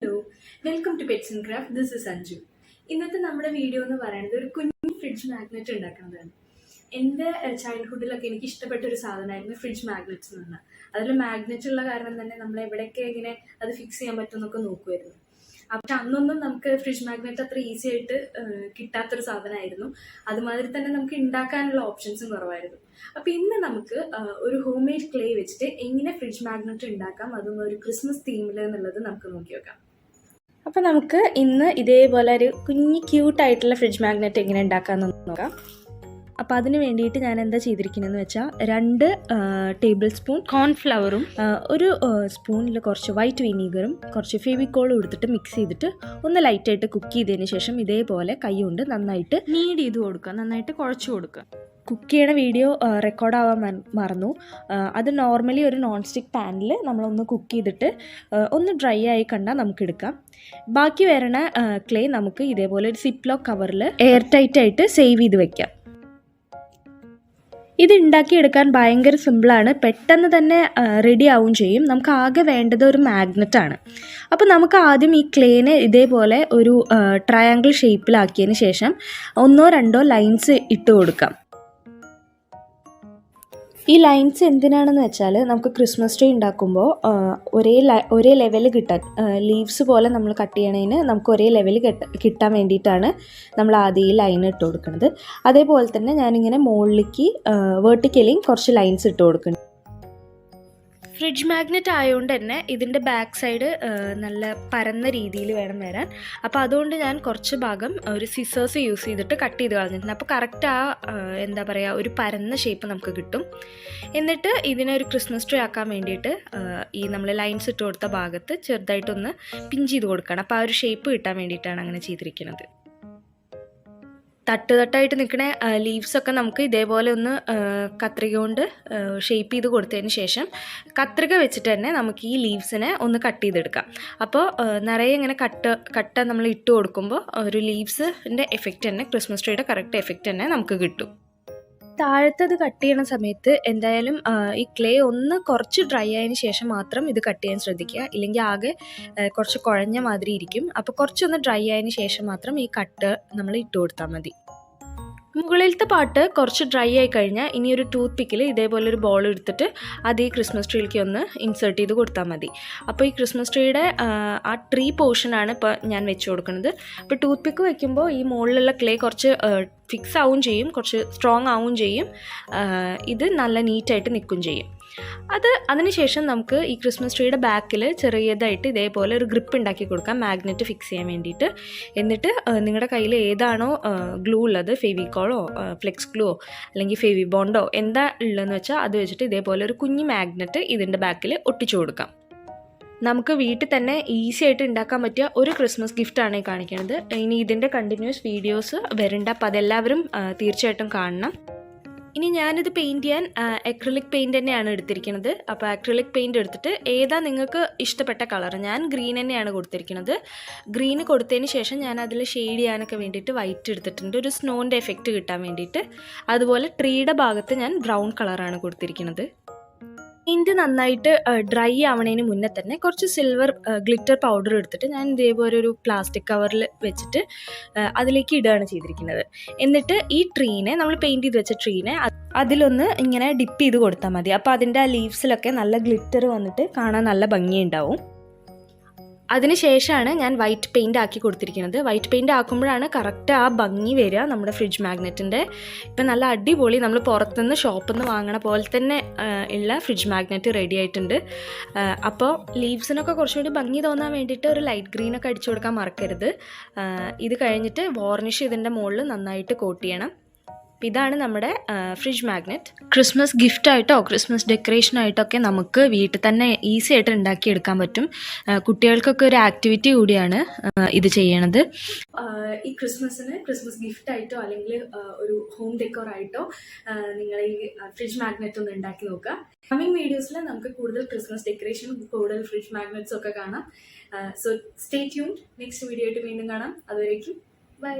Hello, welcome to pets and craft. This is Anju. ഇന്നത്തെ നമ്മുടെ video എന്ന് പറയുന്നത് ഒരു കുഞ്ഞു ഫ്രിഡ്ജ് മാഗ്നറ്റ് ഉണ്ടാക്കുന്നതാണ്. എൻ്റെ ചൈൽഡ്ഹുഡിലൊക്കെ എനിക്ക് ഇഷ്ടപ്പെട്ട ഒരു സാധനമായിരുന്നു ഫ്രിഡ്ജ് മാഗ്നറ്റ്സ് എന്ന് പറഞ്ഞാൽ. അതിൽ മാഗ്നറ്റ് ഉള്ള കാരണം തന്നെ നമ്മൾ എവിടെയൊക്കെ ഇങ്ങനെ അത് ഫിക്സ് ചെയ്യാൻ പറ്റുമെന്നൊക്കെ നോക്കുമായിരുന്നു. പക്ഷെ അന്നൊന്നും നമുക്ക് ഫ്രിഡ്ജ് മാഗ്നറ്റ് അത്ര ഈസി ആയിട്ട് കിട്ടാത്തൊരു സാധനമായിരുന്നു. അതുമാതിരി തന്നെ നമുക്ക് ഉണ്ടാക്കാനുള്ള ഓപ്ഷൻസും കുറവായിരുന്നു. അപ്പം ഇന്ന് നമുക്ക് ഒരു ഹോം മെയ്ഡ് ക്ലേ വെച്ചിട്ട് എങ്ങനെ ഫ്രിഡ്ജ് മാഗ്നറ്റ് ഉണ്ടാക്കാം, അതും ഒരു ക്രിസ്മസ് തീമിൽ എന്നുള്ളത് നമുക്ക് നോക്കി നോക്കാം. അപ്പോൾ നമുക്ക് ഇന്ന് ഇതേപോലെ ഒരു കുഞ്ഞി ക്യൂട്ടായിട്ടുള്ള ഫ്രിഡ്ജ് മാഗ്നറ്റ് എങ്ങനെ ഉണ്ടാക്കാമെന്ന് നോക്കാം. അപ്പോൾ അതിന് വേണ്ടിയിട്ട് ഞാൻ എന്താ ചെയ്തിരിക്കുന്നതെന്ന് വെച്ചാൽ 2 ടേബിൾ സ്പൂൺ കോൺഫ്ലവറും ഒരു സ്പൂണിൽ കുറച്ച് വൈറ്റ് വിനീഗറും കുറച്ച് ഫെവിക്കോളും എടുത്തിട്ട് മിക്സ് ചെയ്തിട്ട് ഒന്ന് ലൈറ്റായിട്ട് കുക്ക് ചെയ്തതിന് ശേഷം ഇതേപോലെ കൈ കൊണ്ട് നന്നായിട്ട് നീഡ് ചെയ്ത് കൊടുക്കുക, നന്നായിട്ട് കുഴച്ച് കൊടുക്കുക. കുക്ക് ചെയ്യണ വീഡിയോ റെക്കോർഡാവാൻ മറന്നു. അത് നോർമലി ഒരു നോൺ സ്റ്റിക്ക് പാനിൽ നമ്മളൊന്ന് കുക്ക് ചെയ്തിട്ട് ഒന്ന് ഡ്രൈ ആയി കണ്ടാൽ നമുക്ക് എടുക്കാം. ബാക്കി വരണ ക്ലേ നമുക്ക് ഇതേപോലെ ഒരു സിപ്ലോക്ക് കവറിൽ എയർ ടൈറ്റായിട്ട് സേവ് ചെയ്ത് വെക്കാം. ഇത് ഉണ്ടാക്കിയെടുക്കാൻ ഭയങ്കര സിമ്പിളാണ്, പെട്ടെന്ന് തന്നെ റെഡി ആവുകയും ചെയ്യും. നമുക്ക് ആകെ വേണ്ടത് ഒരു മാഗ്നറ്റാണ്. അപ്പോൾ നമുക്ക് ആദ്യം ഈ ക്ലേനെ ഇതേപോലെ ഒരു ട്രയാങ്കിൾ ഷേപ്പിലാക്കിയതിന് ശേഷം 1-2 ലൈൻസ് ഇട്ട് കൊടുക്കാം. ഈ ലൈൻസ് എന്തിനാണെന്ന് വെച്ചാൽ നമുക്ക് ക്രിസ്മസ് ട്രീ ഉണ്ടാക്കുമ്പോൾ ഒരേ ലെവൽ കിട്ടാൻ, ലീവ്സ് പോലെ നമ്മൾ കട്ട് ചെയ്യണതിന് നമുക്ക് ഒരേ ലെവൽ കിട്ടാൻ വേണ്ടിയിട്ടാണ് നമ്മൾ ആദ്യം ഈ ലൈൻ ഇട്ട് കൊടുക്കുന്നത്. അതേപോലെ തന്നെ ഞാനിങ്ങനെ മുകളിലേക്ക് വെർട്ടിക്കലിയും കുറച്ച് ലൈൻസ് ഇട്ട് കൊടുക്കുന്നുണ്ട്. ഫ്രിഡ്ജ് മാഗ്നറ്റ് ആയതുകൊണ്ട് തന്നെ ഇതിൻ്റെ ബാക്ക് സൈഡ് നല്ല പരന്ന രീതിയിൽ വേണം വരാൻ. അപ്പോൾ അതുകൊണ്ട് ഞാൻ കുറച്ച് ഭാഗം ഒരു സിസേഴ്സ് യൂസ് ചെയ്തിട്ട് കട്ട് ചെയ്ത് കളഞ്ഞിട്ടുണ്ട്. അപ്പോൾ കറക്റ്റ് എന്താ പറയുക, ഒരു പരന്ന ഷേപ്പ് നമുക്ക് കിട്ടും. എന്നിട്ട് ഇതിനെ ഒരു ക്രിസ്മസ് ട്രീ ആക്കാൻ വേണ്ടിയിട്ട് ഈ നമ്മൾ ലൈൻസ് ഇട്ട് കൊടുത്ത ഭാഗത്ത് ചെറുതായിട്ടൊന്ന് പിഞ്ച് ചെയ്ത് കൊടുക്കണം. അപ്പോൾ ആ ഒരു ഷേപ്പ് കിട്ടാൻ വേണ്ടിയിട്ടാണ് അങ്ങനെ ചെയ്തിരിക്കുന്നത്. തട്ടായിട്ട് നിൽക്കുന്ന ലീവ്സൊക്കെ നമുക്ക് ഇതേപോലെ ഒന്ന് കത്രിക കൊണ്ട് ഷേപ്പ് ചെയ്ത് കൊടുത്തതിന് ശേഷം കത്രിക വെച്ചിട്ട് തന്നെ നമുക്ക് ഈ ലീവ്സിനെ ഒന്ന് കട്ട് ചെയ്തെടുക്കാം. അപ്പോൾ നിറയെ ഇങ്ങനെ കട്ട നമ്മൾ ഇട്ട് കൊടുക്കുമ്പോൾ ഒരു ലീവ്സിൻ്റെ എഫക്റ്റ് തന്നെ, ക്രിസ്മസ് ട്രീയുടെ കറക്റ്റ് എഫക്റ്റ് തന്നെ നമുക്ക് കിട്ടും. താഴത്തത് കട്ട് ചെയ്യണ സമയത്ത് എന്തായാലും ഈ ക്ലേ ഒന്ന് കുറച്ച് ഡ്രൈ ആയതിന് ശേഷം മാത്രം ഇത് കട്ട് ചെയ്യാൻ ശ്രദ്ധിക്കുക, ഇല്ലെങ്കിൽ ആകെ കുറച്ച് കുഴഞ്ഞ മാതിരി ഇരിക്കും. അപ്പോൾ കുറച്ചൊന്ന് ഡ്രൈ ആയതിന് ശേഷം മാത്രം ഈ കട്ട് നമ്മൾ ഇട്ട് കൊടുത്താൽ മതി. മുകളിലത്തെ പാർട്ട് കുറച്ച് ഡ്രൈ ആയി കഴിഞ്ഞാൽ ഇനി ഒരു ടൂത്ത് പിക്കിൽ ഇതേപോലെ ഒരു ബോൾ എടുത്തിട്ട് അത് ഈ ക്രിസ്മസ് ട്രീയിലേക്ക് ഒന്ന് ഇൻസേർട്ട് ചെയ്ത് കൊടുത്താൽ മതി. അപ്പോൾ ഈ ക്രിസ്മസ് ട്രീയുടെ ആ ട്രീ പോർഷനാണ് ഇപ്പോൾ ഞാൻ വെച്ച് കൊടുക്കുന്നത്. അപ്പോൾ ടൂത്ത് പിക്ക് വയ്ക്കുമ്പോൾ ഈ മുകളിലുള്ള ക്ലേ കുറച്ച് ഫിക്സ് ആവും ചെയ്യും, കുറച്ച് സ്ട്രോങ് ആവും ചെയ്യും, ഇത് നല്ല നീറ്റായിട്ട് നിൽക്കും ചെയ്യും. അതിനുശേഷം നമുക്ക് ഈ ക്രിസ്മസ് ട്രീയുടെ ബാക്കിൽ ചെറിയതായിട്ട് ഇതേപോലെ ഒരു ഗ്രിപ്പ് ഉണ്ടാക്കി കൊടുക്കാം, മാഗ്നറ്റ് ഫിക്സ് ചെയ്യാൻ വേണ്ടിയിട്ട്. എന്നിട്ട് നിങ്ങളുടെ കയ്യിൽ ഏതാണോ ഗ്ലൂ ഉള്ളത്, ഫെവിക്കോളോ ഫ്ലെക്സ് ഗ്ലൂവോ അല്ലെങ്കിൽ ഫെവി ബോണ്ടോ എന്താ ഉള്ളതെന്ന് വെച്ചാൽ അത് വെച്ചിട്ട് ഇതേപോലെ ഒരു കുഞ്ഞു മാഗ്നറ്റ് ഇതിൻ്റെ ബാക്കിൽ ഒട്ടിച്ചു കൊടുക്കാം. നമുക്ക് വീട്ടിൽ തന്നെ ഈസി ആയിട്ട് ഉണ്ടാക്കാൻ പറ്റിയ ഒരു ക്രിസ്മസ് ഗിഫ്റ്റാണ് ഈ കാണിക്കുന്നത്. ഇനി ഇതിൻ്റെ കണ്ടിന്യൂസ് വീഡിയോസ് വരുന്നുണ്ട്, അപ്പോൾ അതെല്ലാവരും തീർച്ചയായിട്ടും കാണണം. ഇനി ഞാനിത് പെയിൻറ്റ് ചെയ്യാൻ അക്രിലിക് പെയിൻറ്റ് തന്നെയാണ് എടുത്തിരിക്കുന്നത്. അപ്പോൾ അക്രിലിക് പെയിൻറ്റ് എടുത്തിട്ട് ഏതാ നിങ്ങൾക്ക് ഇഷ്ടപ്പെട്ട കളർ, ഞാൻ ഗ്രീൻ തന്നെയാണ് കൊടുത്തിരിക്കുന്നത്. ഗ്രീന് കൊടുത്തതിന് ശേഷം ഞാൻ അതിൽ ഷെയ്ഡ് ചെയ്യാനൊക്കെ വേണ്ടിയിട്ട് വൈറ്റ് എടുത്തിട്ടുണ്ട്, ഒരു സ്നോൻ്റെ എഫക്റ്റ് കിട്ടാൻ വേണ്ടിയിട്ട്. അതുപോലെ ട്രീയുടെ ഭാഗത്ത് ഞാൻ ബ്രൗൺ കളറാണ് കൊടുത്തിരിക്കുന്നത്. പെയിൻറ്റ് നന്നായിട്ട് ഡ്രൈ ആവണതിന് മുന്നേ തന്നെ കുറച്ച് സിൽവർ ഗ്ലിറ്റർ പൗഡർ എടുത്തിട്ട് ഞാൻ ഇതേപോലെ ഒരു പ്ലാസ്റ്റിക് കവറിൽ വെച്ചിട്ട് അതിലേക്ക് ഇടുകയാണ് ചെയ്തിരിക്കുന്നത്. എന്നിട്ട് ഈ ട്രീനെ, നമ്മൾ പെയിൻറ്റ് ചെയ്ത് വെച്ച ട്രീനെ അതിലൊന്ന് ഇങ്ങനെ ഡിപ്പ് ചെയ്ത് കൊടുത്താൽ മതി. അപ്പോൾ അതിൻ്റെ ആ ലീവ്സിലൊക്കെ നല്ല ഗ്ലിറ്റർ വന്നിട്ട് കാണാൻ നല്ല ഭംഗിയുണ്ടാവും. അതിനുശേഷമാണ് ഞാൻ വൈറ്റ് പെയിൻ്റ് ആക്കി കൊടുത്തിരിക്കുന്നത്. വൈറ്റ് പെയിൻ്റ് ആക്കുമ്പോഴാണ് കറക്റ്റ് ആ ഭംഗി വരിക നമ്മുടെ ഫ്രിഡ്ജ് മാഗ്നറ്റിൻ്റെ. ഇപ്പം നല്ല അടിപൊളി നമ്മൾ പുറത്തുനിന്ന് ഷോപ്പിൽ നിന്ന് വാങ്ങണ പോലെ തന്നെ ഉള്ള ഫ്രിഡ്ജ് മാഗ്നറ്റ് റെഡി ആയിട്ടുണ്ട്. അപ്പോൾ ലീവ്സിനൊക്കെ കുറച്ചുകൂടി ഭംഗി തോന്നാൻ വേണ്ടിയിട്ട് ഒരു ലൈറ്റ് ഗ്രീനൊക്കെ അടിച്ചു കൊടുക്കാൻ മറക്കരുത്. ഇത് കഴിഞ്ഞിട്ട് വാർണിഷ് ഇതിൻ്റെ മുകളിൽ നന്നായിട്ട് കോട്ട് ചെയ്യണം. ഇതാണ് നമ്മുടെ ഫ്രിഡ്ജ് മാഗ്നറ്റ്. ക്രിസ്മസ് ഗിഫ്റ്റായിട്ടോ ക്രിസ്മസ് ഡെക്കറേഷനായിട്ടൊക്കെ നമുക്ക് വീട്ടിൽ തന്നെ ഈസി ആയിട്ട് ഉണ്ടാക്കിയെടുക്കാൻ പറ്റും. കുട്ടികൾക്കൊക്കെ ഒരു ആക്ടിവിറ്റി കൂടിയാണ് ഇത് ചെയ്യണത്. ഈ ക്രിസ്മസിന് ക്രിസ്മസ് ഗിഫ്റ്റായിട്ടോ അല്ലെങ്കിൽ ഒരു ഹോം ഡെക്കോറായിട്ടോ നിങ്ങൾ ഈ ഫ്രിഡ്ജ് മാഗ്നറ്റ് ഒന്ന് ഉണ്ടാക്കി നോക്കുക. കമ്മിങ് വീഡിയോസിൽ നമുക്ക് കൂടുതൽ ക്രിസ്മസ് ഡെക്കറേഷനും കൂടുതൽ ഫ്രിഡ്ജ് മാഗ്നറ്റ്സും ഒക്കെ കാണാം. So stay tuned. Next video ആയിട്ട് വീണ്ടും കാണാം. അതുവരേക്കും ബൈ.